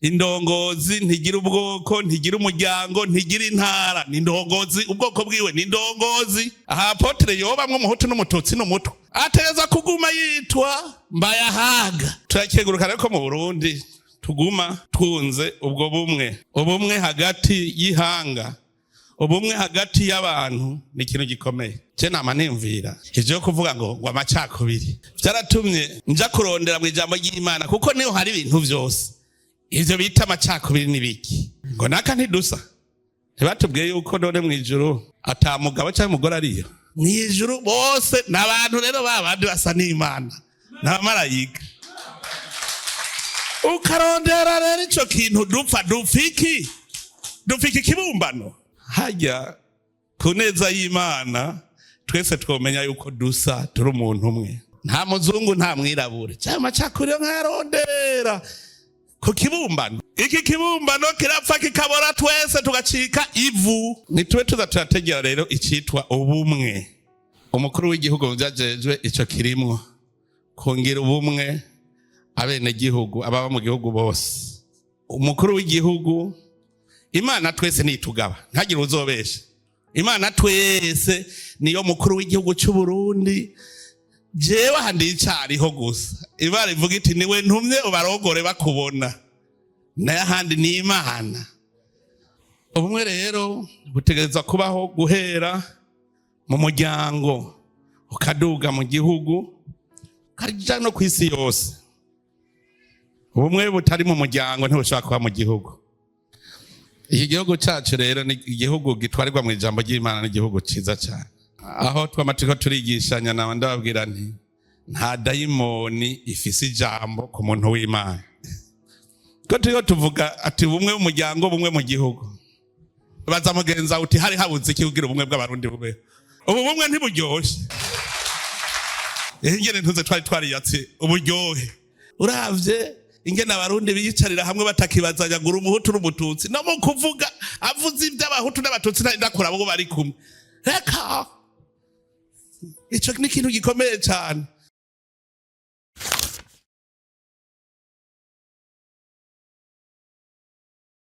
indongozi ntigira ubwoko, ntigira umuryango, ntigira intara. Ni ndongozi, ubwoko bwiwe ni ndongozi. Aha apotre yobamwe umuhutu n'umututsi n'umutwe ateza kuguma yitwa mbayahaga. Turakeguruka reko mu Burundi tuguma twunze ubwo ubumwe hagati y'ihanga, ubumwe hagati y'abantu ni ikintu gikomeye. Je nama nimvira ivyo kuvuga ngo amacakubiri vyaratumye nja kurondera mu ijambo ry'Imana, kuko niho hari ibintu vyose. Ivyo bita amacakubiri nibiki? Ngo naka ntidusa. Ntibatubwiye yuko none mwijuru ata mugabo cyangwa umugore ariyo. Mwijuru bose n'abantu rero babandi basa n'Imana n'abamarayika. Ukarondera rero ico kintu dufiki kibumbano. Hajya kuneza y'Imana twese twomenya yuko dusa turi umuntu umwe. Nta muzungu nta mwirabure. Cyangwa amacakubiri nk'arondera ku kibumbano. Iki kibumbano kirapfa kikabora twese tugacika ivu. Nitwe tuzategera rero icitwa ubumwe. Umukuru w'igihugu mvyajejwe ico kirimwo kongira ubumwe abene gihugu, ababa mu gihugu bose. Umukuru w'igihugu, Imana twese nitugaba, ntagire uzobesha. Imana twese niyo mukuru w'igihugu cy'u Burundi. Jewe handi icariho gusa. Imana ivuga iti niwe ntumye ubarogore bakubona. Naye handi ni Imana. Ubumwe rero butegerezwa kubaho guhera mu muryango ukaduga mu gihugu karija no kwisi yose. Ubumwe butari mu muryango ntibushobora kuba mu gihugu. Iki gihugu cyacu rero ni igihugu gitwarirwa mu ijambo ry'Imana, n'igihugu ciza cyane. Aho twamatiko turigishanya nawe ndababwira nti nta dayimoni ifise ijambo ku muntu w'Imana. Ko turiho tuvuga ati bumwe mu muryango, bumwe mu gihugu. Baza mugenza uti hari habuze iki kugira ubumwe bw'abarundi bube. Ubu bumwe ntiburyoshe. Ingene ntuze twariyatse uburyohe. Uravye ingene abarundi biyicarira hamwe batakibazanya ngo umuhutu n'umututsi, no mu kuvuga avuze iby'abahutu n'abatutsi ndakora abo bari kumwe. Reka ico ni ikintu gikomeye cyane.